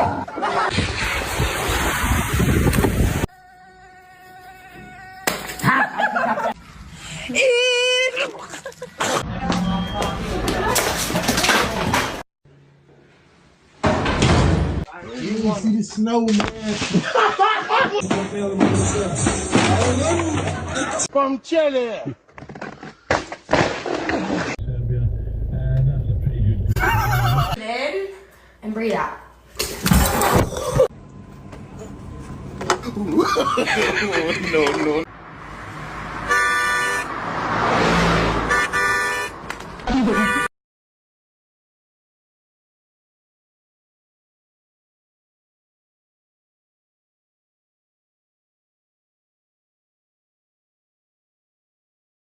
You see the snow, man. From Chile. In and breathe out. No, no.